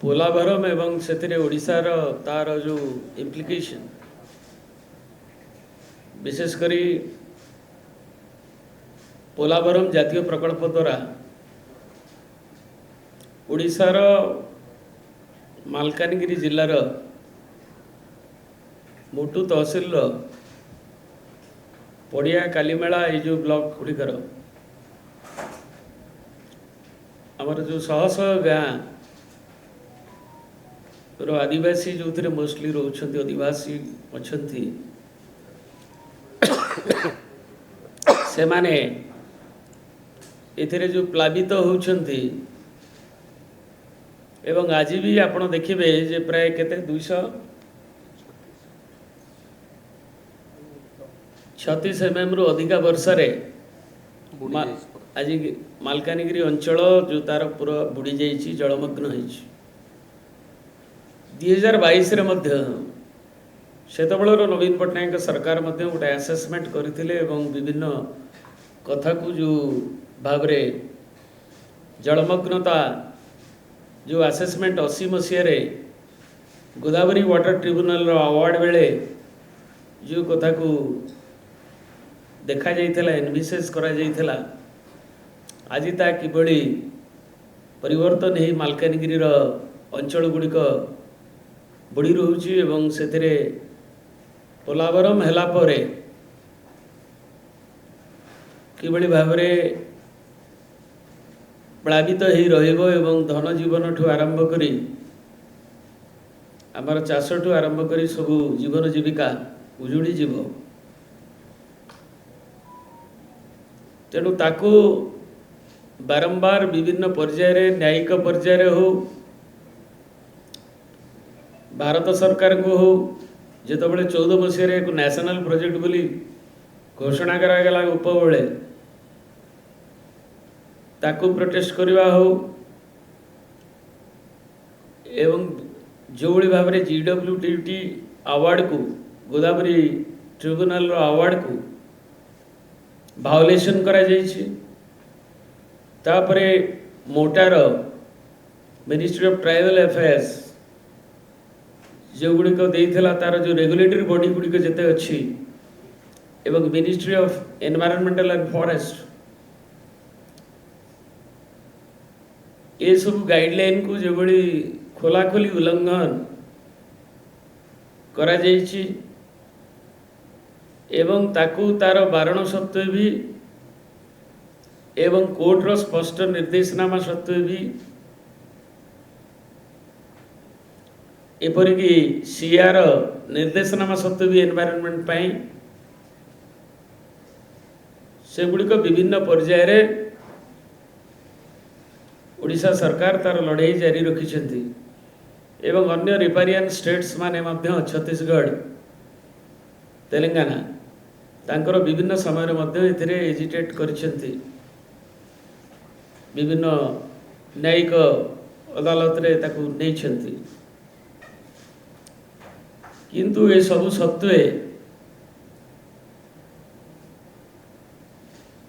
पोलाभरम एवं से ओडिशार तार जो इम्प्लिकेशन विशेषकर पोलाभरम जातीय प्रकल्प द्वारा ओडिशार मालकानगिरी जिल्लार मोटू तहसिल पड़िया कालीमेला ये जो ब्लॉक गुड़िकर आमर जो शह शह गाँ रो आदिवासी जो थे मोस्टली रोचंती आदिवासी अच्छी से माने एथिरे जो प्लावित होउछंती एवं आज भी आपण देखिबे जे प्राय केते 236 mm रु अधिका वर्षा रे आज मालकानगिरी अंचल जो तार पूरा बुड़ी जाइछि जलमग्न होइछि 2022 रे मध्य सेतबेलर नवीन पट्टनायक सरकार मध्य गोटे आसेसमेंट करथिले एवं विभिन्न कथा को जो भाव रे जलमग्नता जो आसेसमेंट 80 मसीह रे गोदावरी वाटर ट्रिब्यूनल अवार्ड बेले जो कथा को देखा जाइथिला एनविसेस करा जाइथिला आज ता किबळी परिवर्तन ही मालकानगिरी रो अंचल गुड़िक बुड़ी रोची एवं सेथिरे पोलाभरम हैला परे किबळी भाव रे प्लावित ही रहिबो एवं धन जीवन ठू आरंभ करी आमर चाष ठू आरंभ करी सब जीवन जीविका उजुड़ी जीव तेणु ताकू बारंबार विभिन्न पर्याय रे न्यायिक पर्याय हो भारत सरकार को हो जितेबाला 14 मसीह एक नेशनल प्रोजेक्ट बोली घोषणा करागला उपबले ताकू प्रोटेस्ट करवा हो एवं जो भाव में GWTT अवार्ड को गोदावरी ट्रिब्यूनल अवार्ड को भायोलेशन करा जाइछि तापरे motor ministry of tribal affairs जो गुड़िक देइथिला तार जो रेगुलेटरी बॉडी गुड़िक जेते अच्छी एवं ministry of environmental and forest ये सब गाइडलाइन को जो बड़ी खोलाखोली उल्लंघन करा जाइछि एवं ताकू तार बारण सत्वे भी एवं कोर्ट रो स्पष्ट निर्देशनामा सत्वे भी एपरिकी सीआर निर्देशनामा सत्वे भी एनवायरनमेंट पाई से गुड़िक विभिन्न पर्याय रे ओडिशा सरकार तार लड़ाई जारी रखिछंती एवं अन्य रिपारियन स्टेट्स माने मध्य छत्तीसगढ़ तेलंगाना तांकर विभिन्न समय रे मध्य एथिरे एजिटेट करिछंती विभिन्न न्यायिक अदालत रे ताकू नैछंती किंतु ये सब सत्वे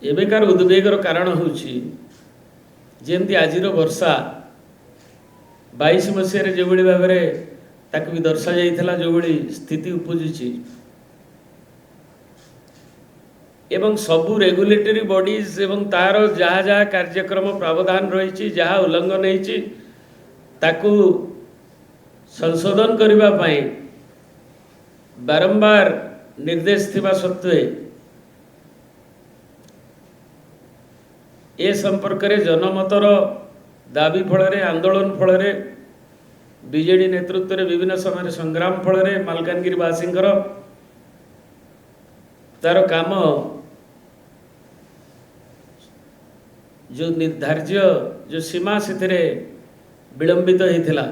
एबेकार उद्वेगर कारण होउछि जेमती आजिर वर्षा 22 मसीह रे जो बड़ी भाव में ताकू भी दर्शा जाइथिला जो बड़ी स्थिति उपजुछि एवं सबु रेगुलेटरी बॉडीज एवं तार जहाँ जहाँ कार्यक्रम प्रावधान रही जहाँ उल्लंघन होइछि ताकू संशोधन करबा पाई बारंबार निर्देश थिबा सत्वे ए संपर्क रे जनमतर दाबी फल आंदोलन फल बीजेडी नेतृत्व रे विभिन्न समय संग्राम फल मालकानगिरी वासींकर तार काम जो निर्धार्य जो सीमा से विलंबित होता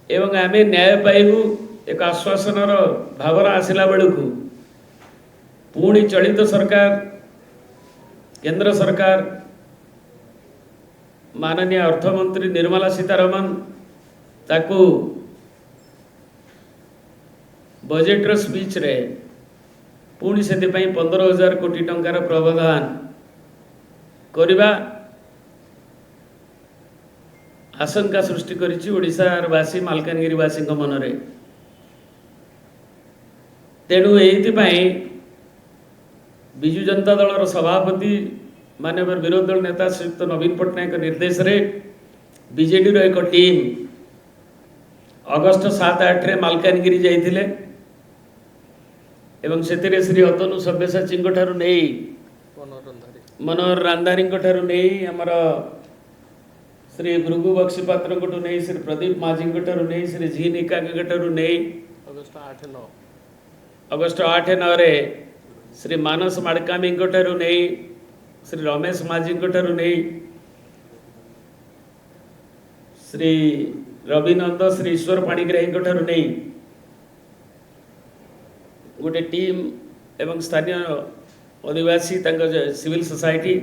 एवं आम न्याय पाइबू एक आश्वासन भावना आसला बेलू पुणी चलित सरकार केंद्र सरकार माननीय अर्थमंत्री निर्मला सीतारमण ताकू बजेट स्पीच रे पुणी से 15,000 कोटी टंकार प्रावधान करवा आशंका सृष्टि करिछि ओडिशावासी मालकानगिरीवासी मनरे। तेणु एइथिपाई विजु जनता दलर सभापति माननीय विरोधी दल नेता श्रीयुक्त नवीन पट्टनायक निर्देश रे बीजेडी रो एक टीम अगस्ट 7-8 रे मालकानगिरी जाइथिले एवं सेतिरे श्री अतनु सभ्यसाची ठारू नहीं मनोहर रांधारी ठारू नहीं आमर श्री भृगु बक्सीपात्र नहीं श्री प्रदीप माझी ठारू नहीं श्री जी निका ठारू नहीं अगस्ट 8-9 रे श्री मानस माड़कामी ठारू नहीं श्री रमेश माझी ठारू नहीं श्री रविनंद श्री ईश्वर पाणिग्राही ठारू नहीं गोटे टीम एवं स्थानीय आदिवासी सिविल सोसाइटी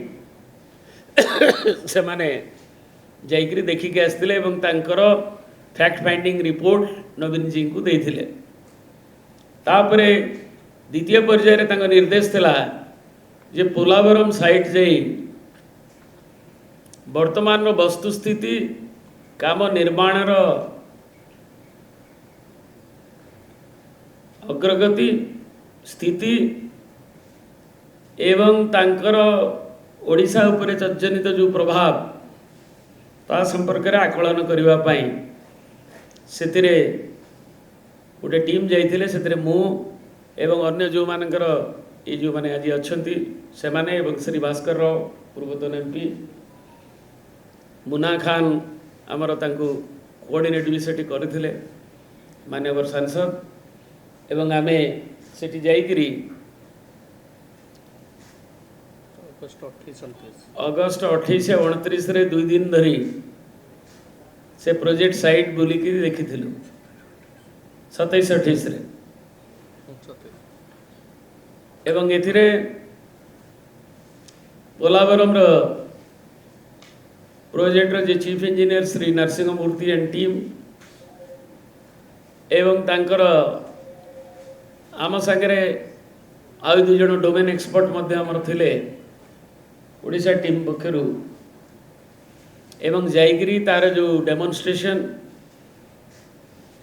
से माने जाइकरी देखिके आसते तांकर फैक्ट फाइंडिंग रिपोर्ट नवीन जी को देथिले। तापरे द्वितीय पर्यायर तांका निर्देश थिला जे पोलावरम साइट जाई वर्तमान वस्तुस्थिति काम निर्माण अग्रगति स्थिति एवं तांकर ओडिशा उपरे तज्जनित जो प्रभाव ता संपर्क रे आकलन करिवा पई सेतिरे गोटे टीम जाइथिले सेतिरे मु एवं अन्य जो मानकर ये जो माने आज अछंती से माने एवं श्री भास्कर राव पूर्वतन एमपी मुना खान आमर तांको कोऑर्डिनेट भी सेठी करथिले माननीय सांसद एवं आमे सेठी जाइकरी अगस्ट 28-29 रे 2 दिन धरी से प्रोजेक्ट साइट बुलिकी देखिथिलु 27-28 रे एवं एथिरे पोलावरम रो प्रोजेक्ट रो जे chief engineer Shri Narasimha Murthy and team एवं तांकर आम सागरे आउ 2 जन डोमेन एक्सपर्ट मध्य हमर थिले ओडिशा टीम पक्षरु एवं जाइकरी तार जो डेमोन्स्ट्रेशन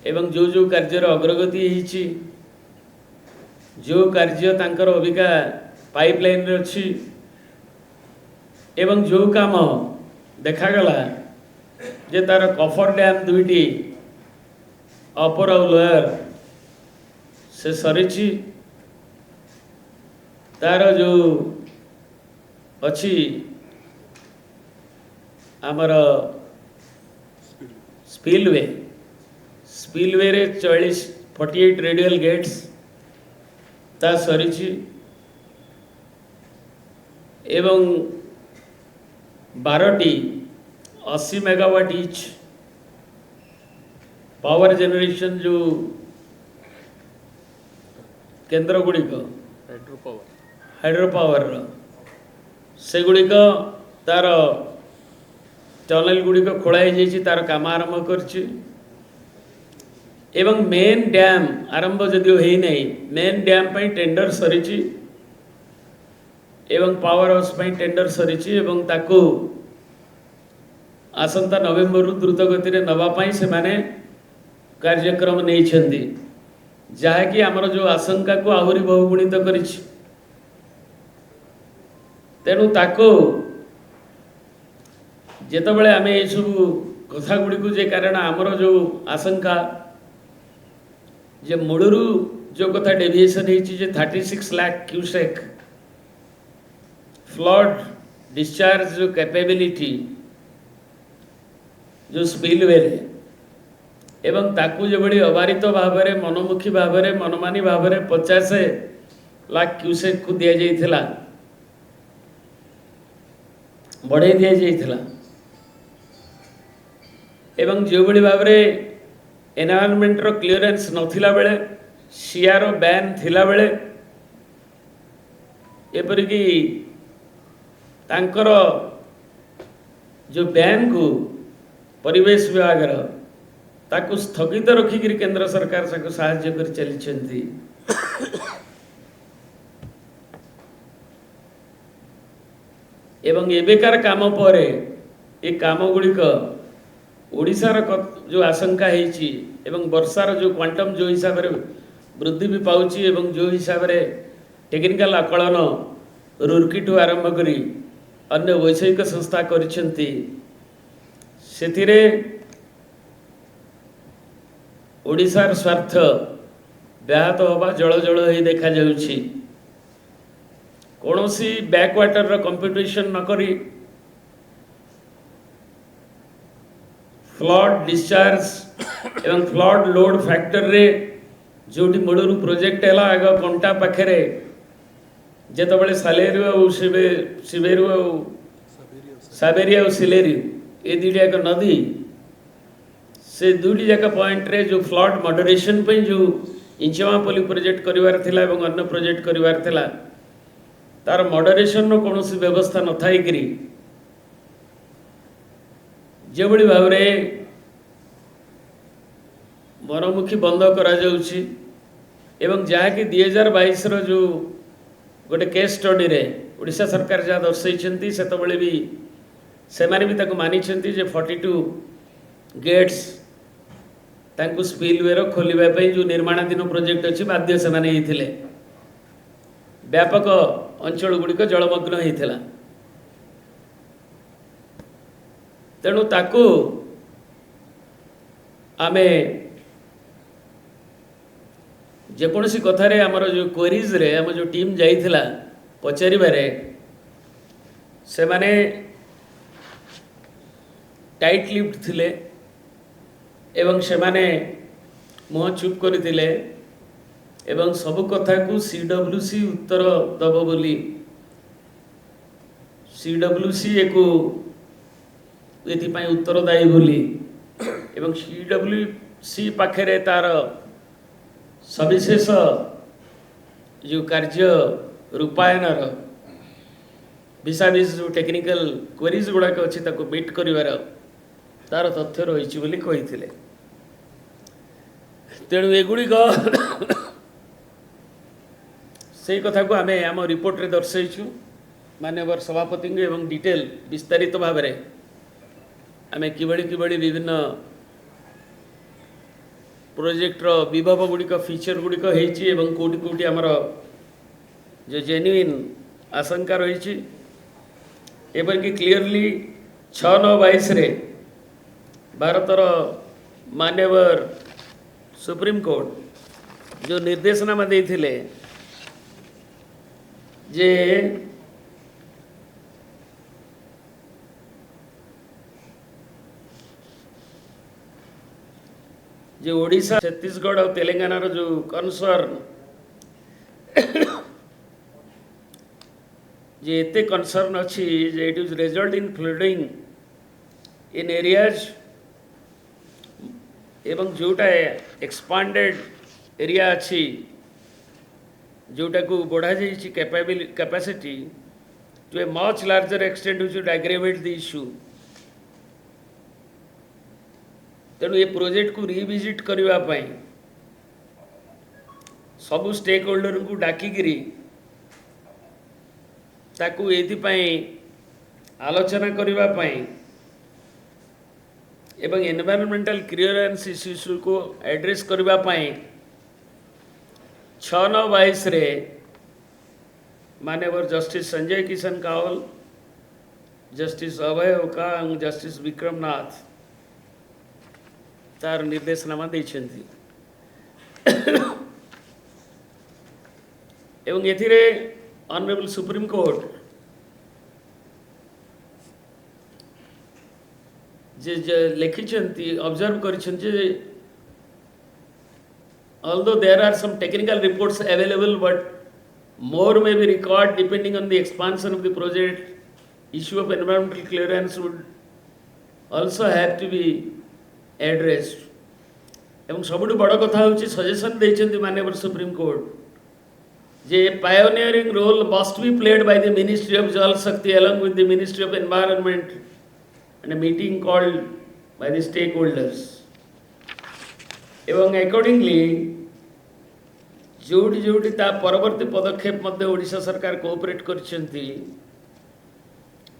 एवं जो कार्य अग्रगति हिची जो कार्य तांकर अबिका पाइपलाइन रे अछि एवं जो काम देखा गला जे तार कफर डैम दुईटी अपर और लोअर से सरीची तार जो अच्छी आमर स्पिलवे रे 48 रेडियल गेट्स ता सरीची एवं 12टी 80 मेगावाट ईच पावर जनरेशन जो केंद्र गुड़िक हाइड्रो पावर से गुड़िक तार टनल गुड़िक खोलाई तार काम आरंभ करछि एवं मेन डैम आरंभ जदिव है नहीं मेन डैम पई टेंडर सरीछि एवं पावर हाउस पई टेंडर सरीछि एवं ताकू आसंता नवेम्बर द्रुत गति रे नवा पई से माने कार्यक्रम नहीं छंदी जहाँकि आमर जो आशंका को आहुरी बहुगुणित करिछि तेणु ताको जेतबेले आमे ए सब कथा गुड़ी को जे कारण आमर जो आशंका जे मूलरू जो कथा डेविएशन है 36 लाख क्यूसेक फ्लड डिस्चार्ज जो कैपेबिलिटी जो स्पिलवे एवं ताकू जो बड़ी अबारित भाव में मनमुखी भाव में मनमानी भाव में 50 लाख क्यूसेक को दि जाइथिला बढ़े दि जाइथिला एवं जो बड़ी भाव में एनवायरनमेंट रो क्लियरेंस नथिला बेले सीआर बैन थिला बेले एपरिकी तांकर जो बैन को परिवेश विभाग ताकू स्थगित रखिक केंद्र सरकार से साहाय्य कर चली एवं एबेकार काम पर ये काम गुड़िक ओडिशार जो आशंका है वर्षार जो क्वांटम जो हिसाब से वृद्धि भी पाउची एवं जो हिसाब से टेक्निकल आकलन रुर्की ठू आरंभ करी अन्य वैषयिक संस्था करिसेंती सेथिरे ओडिशार स्वार्थ व्याहत होगा जल जल ही देखा जाउछि। कौनसी बैकवाटर कंपटीशन न करी फ्लड डिस्चार्ज एवं फ्लड लोड फैक्टर रे जोटी मूलरू प्रोजेक्ट है आग कंटा पाखे जितेबाला सालेरू और सिबेरू और साबेरी और सिलेरी ये दुईटा एक नदी से दुईटी जाक पॉइंट रे जो फ्लड मॉडरेशन पे जो इंचमापल्ली प्रोजेक्ट करिवार थिला एवं अन्य प्रोजेक्ट करिवार थिला तार मॉडरेशन रो कौन व्यवस्था न थाई करी जो बड़ी भाव रे मनमुखी बंद करा जाउछि एवं जहाँकि 2022 रो जो गोटे केस स्टडी रे ओडिशा सरकार जहाँ दर्शाई से भी से माने भी ताको मानी जे 42 गेट्स तांको स्पिलवे खोलिबा पई जो निर्माणाधीन प्रोजेक्ट अच्छी बाध्य से माने हिथिले व्यापक अंचल गुड़िक जलमग्न होता तेणु ताकू आमे जेकोसी कथारे आमर जो क्वेरीज रे आम जो टीम जाइथिला पचारिबारे से माने टाइट लिफ्ट थिले एवं से माने मुह चुप करथिले एवं सब कथा को सीडब्ल्यूसी उत्तर दब बोली सीडब्ल्यूसी एको एथिपाई उत्तरदायी बोली एवं सीडब्ल्यूसी पाखे तार सविशेष जो कार्य रूपायन विशाविश जो टेक्निकल क्वेरीज गुड़ाक अच्छी मीट कर तार तथ्य रही बोली कही तेणु एगुड़िक से कथा को आम आम रिपोर्ट रे दर्शाइछु माननीय सभापति एवं डिटेल विस्तारित भाव में आम किभली विभिन्न प्रोजेक्ट रो विभव गुड़िक फीचर गुड़िक होती कौटी कौटी आमर जो जेन्युइन आशंका रही एपरिक क्लीयरली 6/9/22 रे भारतर माननीय सुप्रीम कोर्ट जो निर्देशनामा देथिले जे जो ओडिशा छत्तीसगढ़ और तेलंगाना रो जो कंसर्न जे एते कंसर्न अच्छी जे it is result in flooding in areas एवं जोटा एक्सपांडेड एरिया अच्छी जोटा को बढ़ा जाइए capacity to a much larger extent which would aggravate the issue तेणु ये प्रोजेक्ट को रिविजिट करने सबू स्टेक होल्डर को डाकिकी ताकू एथिपाई आलोचना करने एवं एनवायरमेंटल क्लियरेंस इश्यू को एड्रेस करने 6/9/22 रे माननीय जस्टिस संजय किशन कावल जस्टिस अभय ओका और जस्टिस विक्रम नाथ तार निर्देशनामा देछन्ती एवं एथिरे ऑनरेबल सुप्रीम कोर्ट जे लिखिछन्ती ऑब्जर्व करिछन्ती although there are some technical reports available but more may be required depending on the expansion of the project issue of environmental clearance would also have to be addressed एवं सबुठ बड़ कथा हूँ suggestion देते माननीय supreme court जे pioneering role must be played by the ministry of Jal Shakti along with the ministry of environment and a meeting called by the stakeholders एवं accordingly जोटी जोटी ता परवर्ती पदक्षेप मध्य ओडिशा सरकार कोऑपरेट करछन्ती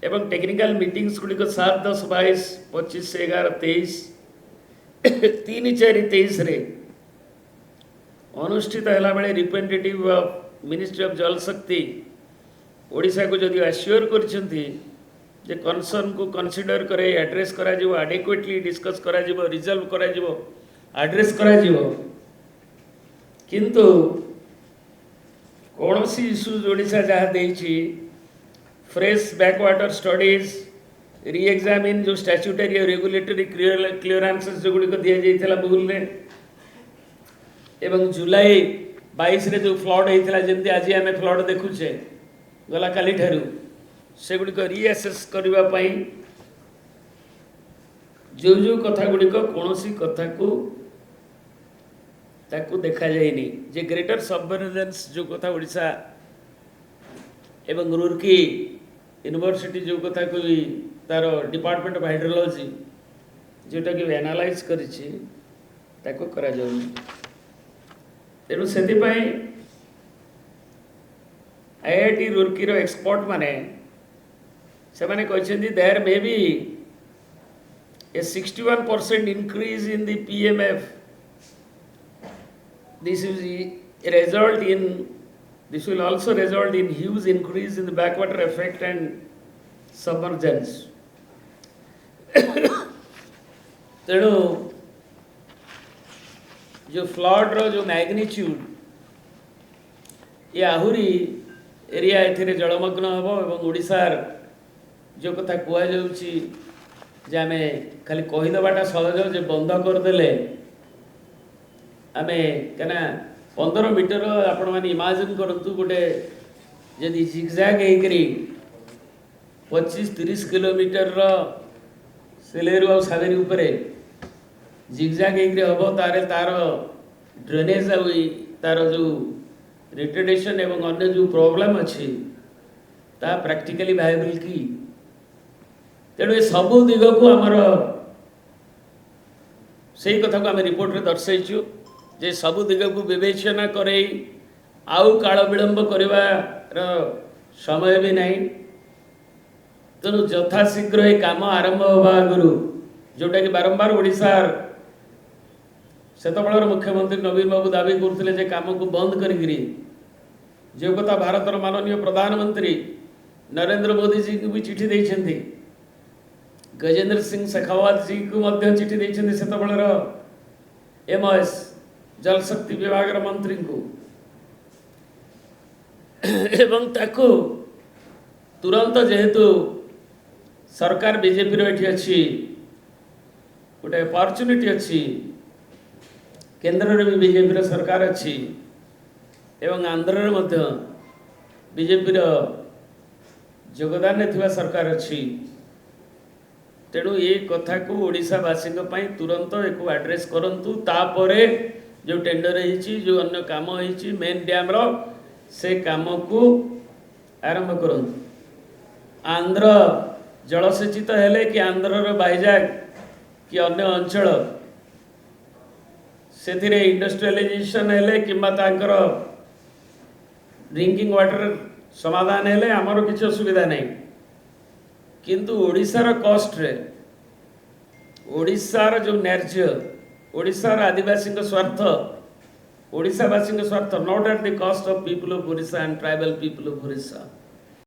एवं टेक्निकल मीटिंग्स गुड़िक 7, 10, 22, 25, 11, 23 3, 4, 23 रे अनुष्ठित है बेले representative of ministry of Jal शक्ति ओडिशा को जदि आश्योर करछंती जे कंसर्न को कंसीडर करे एड्रेस करा जिवो एडिक्वेटली डिस्कस करा जिवो रिजॉल्व करा जिवो एड्रेस करा जिवो किंतु कौनसी इश्यूज ओडिशा जहाँ देछि फ्रेश बैकवाटर स्टडीज री एग्जामिन जो स्टैट्यूटरी और रेगुलेटरी क्लियरेंसेस जो गुड़ी को दिया जाइथिला भूल ने एवं जुलाई 22 रे जो फ्लड होइथिला जेंति आज आमे फ्लड देखुछे गला काली ठारू से गुड़ी को रीएसेस करबा पई जो जो कथा गुड़ी को कोनोसी कथा को ताकू देखा जाएनी जे ग्रेटर सबमरीनेंस जो कथा ओडिशा एवं रूरकी यूनिवर्सिटी जो कथा को भी तार डिपार्टमेंट ऑफ हाइड्रोलॉजी जोटा कि एनालाइज करिछि ताको करा जाउनी तेणु से आईआईटी रूरकी रो एक्सपर्ट माने से माने कहछन्ती there may be a 61% increase in the PMF this will also result in huge increase in the backwater effect and submergence तेणु जो फ्लड रो जो मैग्नीट्यूड ये आहुरी एरिया एथिरे जलमग्न हबो एवं ओडिशार जो कथा कुआ जाउची जे आमे खाली कहि दबाटा सहज जे बंद कर देले आमे कना 15 मीटर आपण माने इमेजिन करंतु गोटे यदि जिगजैग हेकरी 25-30 किलोमीटर रो सेलेरु आ सावेरी ऊपर जिगजैग हेकरी हबो तारे तार ड्रेनेज आ तार जो रिटेडेशन एवं अन्य जो प्रॉब्लम अछि ता प्रैक्टिकली वायबल की तेणु ए सबु दिग को हमर सही कथा को आम रिपोर्ट रे दर्शाइछु जे सबु दिग को विवेचना करे आउ काल विलंब करवार समय भी नहीं तेणु यथाशीघ्र ये काम आरंभ होगा आगु जोटा कि बारंबार ओडिशार सेतबेलर मुख्यमंत्री नवीन बाबू दाबी करते जे काम को बंद करी जो कथा भारतर माननीय प्रधानमंत्री नरेंद्र मोदी जी को भी चिठी देइछन्ती गजेंद्र सिंह शेखावत जी को मध्य चिठी देइछन्ती सेतबेलर एमएस जल शक्ति विभाग मंत्री को एवं ताको तुरंत जेहेतु सरकार बीजेपी रो अच्छी गोटे अपॉर्चुनिटी अच्छी केंद्र में भी बीजेपी रो सरकार अच्छी एवं आंध्र रे मध्य बीजेपी रो योगदान थिबा सरकार अच्छी तेणु ये कथा को ओडिशावासी तुरंत एक एड्रेस करंतु तापरे जो टेंडर है जो अन्य काम है मेन डैम रो से काम को आरंभ करंतु आंध्र जलसेचित हेले कि आंध्र रो बाइजाग कि अन्य अंचल से इंडस्ट्रियलाइजेशन हेले किंबा तांकर ड्रिंकिंग वाटर समाधान हेले आमर किसी असुविधा नहीं किंतु ओडिशार कॉस्ट रे ओडिशार जो न्याय्य ओडिशार आदिवासी स्वार्थ ओडिशावासी स्वार्थ not at the cost of people of Odisha and tribal people of Odisha